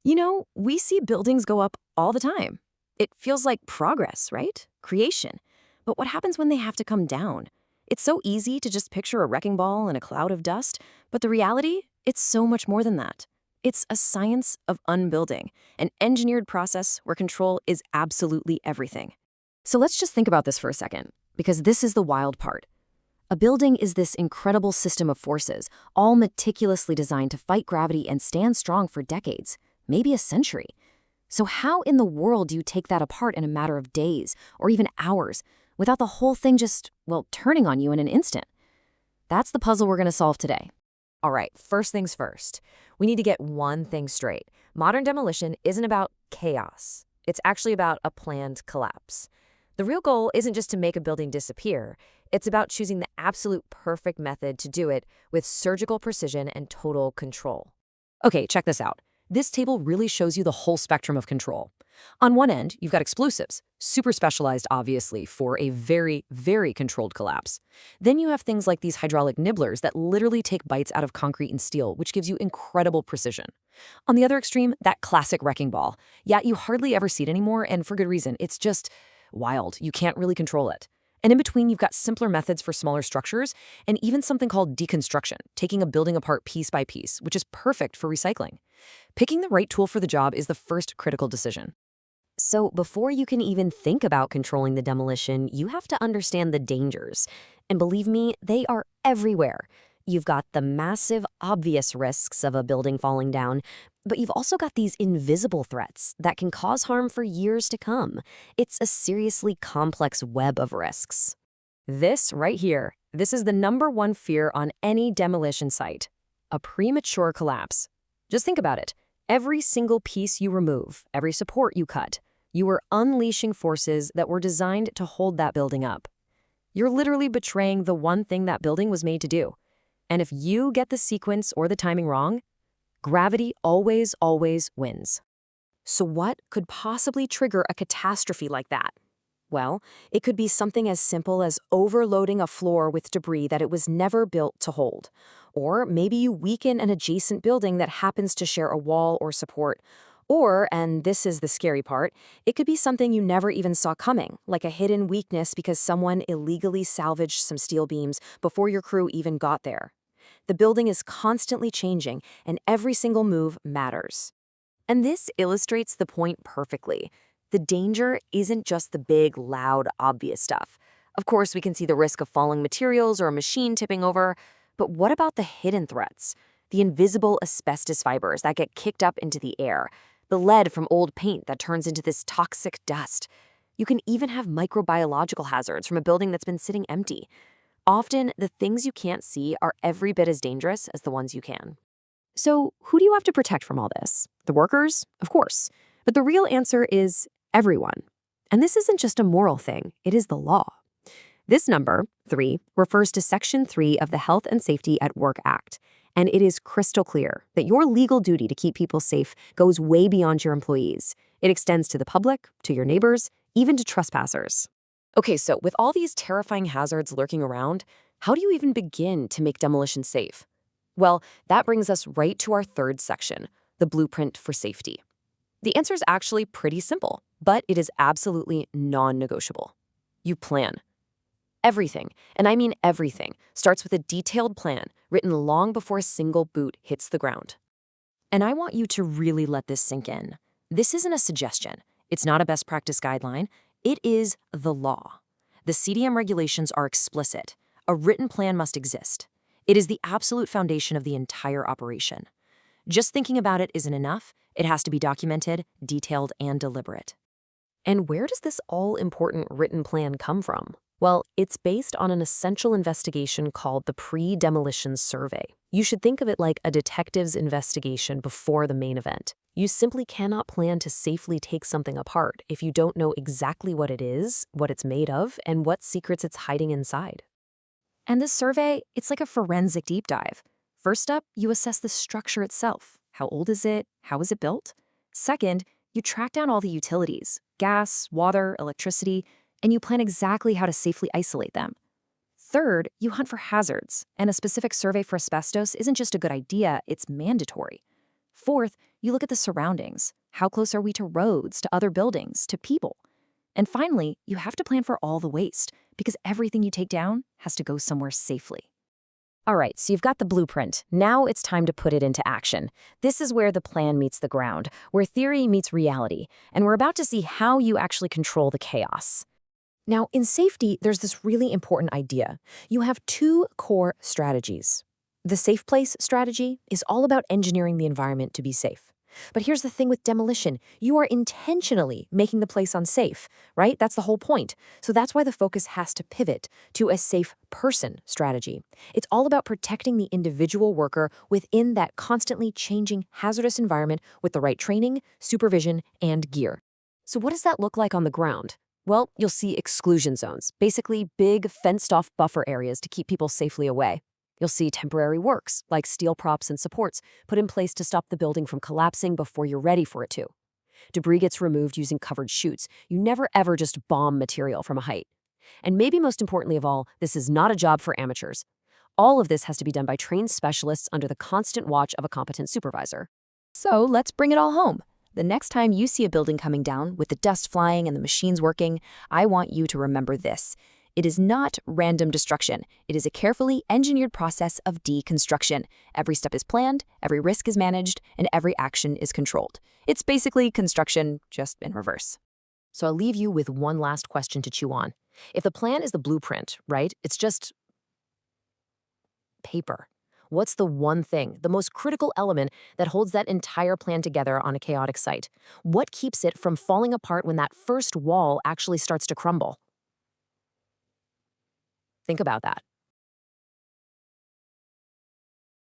We see buildings go up all the time. It feels like progress, right? Creation. But what happens when they have to come down? It's so easy to just picture a wrecking ball and a cloud of dust, but the reality, it's so much more than that. It's a science of unbuilding, an engineered process where control is absolutely everything. So let's just think about this for a second, because this is the wild part. A building is this incredible system of forces, all meticulously designed to fight gravity and stand strong for decades, maybe a century. So how in the world do you take that apart in a matter of days, or even hours, without the whole thing just, turning on you in an instant? That's the puzzle we're going to solve today. All right, first things first. We need to get one thing straight. Modern demolition isn't about chaos. It's actually about a planned collapse. The real goal isn't just to make a building disappear. It's about choosing the absolute perfect method to do it with surgical precision and total control. Okay, check this out. This table really shows you the whole spectrum of control. On one end, you've got explosives, super specialized, obviously, for a very, very controlled collapse. Then you have things like these hydraulic nibblers that literally take bites out of concrete and steel, which gives you incredible precision. On the other extreme, that classic wrecking ball. Yeah, you hardly ever see it anymore, and for good reason. It's just wild. You can't really control it. And in between, you've got simpler methods for smaller structures, and even something called deconstruction, taking a building apart piece by piece, which is perfect for recycling. Picking the right tool for the job is the first critical decision. So before you can even think about controlling the demolition, you have to understand the dangers. And believe me, they are everywhere. You've got the massive, obvious risks of a building falling down, but you've also got these invisible threats that can cause harm for years to come. It's a seriously complex web of risks. This right here, this is the #1 fear on any demolition site: a premature collapse. Just think about it. Every single piece you remove, every support you cut, you are unleashing forces that were designed to hold that building up. You're literally betraying the one thing that building was made to do. And if you get the sequence or the timing wrong, gravity always, always wins. So what could possibly trigger a catastrophe like that? Well, it could be something as simple as overloading a floor with debris that it was never built to hold. Or maybe you weaken an adjacent building that happens to share a wall or support. Or, and this is the scary part, it could be something you never even saw coming, like a hidden weakness because someone illegally salvaged some steel beams before your crew even got there. The building is constantly changing, and every single move matters. And this illustrates the point perfectly. The danger isn't just the big, loud, obvious stuff. Of course, we can see the risk of falling materials or a machine tipping over, but what about the hidden threats? The invisible asbestos fibers that get kicked up into the air, the lead from old paint that turns into this toxic dust. You can even have microbiological hazards from a building that's been sitting empty. Often, the things you can't see are every bit as dangerous as the ones you can. So, who do you have to protect from all this? The workers? Of course. But the real answer is everyone. And this isn't just a moral thing, it is the law. This number, 3, refers to Section 3 of the Health and Safety at Work Act, and it is crystal clear that your legal duty to keep people safe goes way beyond your employees. It extends to the public, to your neighbors, even to trespassers. Okay, so with all these terrifying hazards lurking around, how do you even begin to make demolition safe? Well, that brings us right to our third section, the blueprint for safety. The answer is actually pretty simple, but it is absolutely non-negotiable. You plan. Everything, and I mean everything, starts with a detailed plan written long before a single boot hits the ground. And I want you to really let this sink in. This isn't a suggestion. It's not a best practice guideline. It is the law. The CDM regulations are explicit. A written plan must exist. It is the absolute foundation of the entire operation. Just thinking about it isn't enough. It has to be documented, detailed, and deliberate. And where does this all-important written plan come from? Well, it's based on an essential investigation called the pre-demolition survey. You should think of it like a detective's investigation before the main event. You simply cannot plan to safely take something apart if you don't know exactly what it is, what it's made of, and what secrets it's hiding inside. And this survey, it's like a forensic deep dive. First up, you assess the structure itself. How old is it? How was it built? Second, you track down all the utilities, gas, water, electricity, and you plan exactly how to safely isolate them. Third, you hunt for hazards, and a specific survey for asbestos isn't just a good idea, it's mandatory. Fourth, you look at the surroundings. How close are we to roads, to other buildings, to people? And finally, you have to plan for all the waste, because everything you take down has to go somewhere safely. All right, so you've got the blueprint. Now it's time to put it into action. This is where the plan meets the ground, where theory meets reality, and we're about to see how you actually control the chaos. Now, in safety, there's this really important idea. You have two core strategies. The safe place strategy is all about engineering the environment to be safe. But here's the thing with demolition. You are intentionally making the place unsafe, right? That's the whole point. So that's why the focus has to pivot to a safe person strategy. It's all about protecting the individual worker within that constantly changing hazardous environment with the right training, supervision, and gear. So what does that look like on the ground? Well, you'll see exclusion zones, basically big fenced-off buffer areas to keep people safely away. You'll see temporary works, like steel props and supports, put in place to stop the building from collapsing before you're ready for it to. Debris gets removed using covered chutes. You never ever just bomb material from a height. And maybe most importantly of all, this is not a job for amateurs. All of this has to be done by trained specialists under the constant watch of a competent supervisor. So let's bring it all home. The next time you see a building coming down with the dust flying and the machines working, I want you to remember this. It is not random destruction. It is a carefully engineered process of deconstruction. Every step is planned, every risk is managed, and every action is controlled. It's basically construction, just in reverse. So I'll leave you with one last question to chew on. If the plan is the blueprint, right, it's just paper. What's the one thing, the most critical element that holds that entire plan together on a chaotic site? What keeps it from falling apart when that first wall actually starts to crumble? Think about that.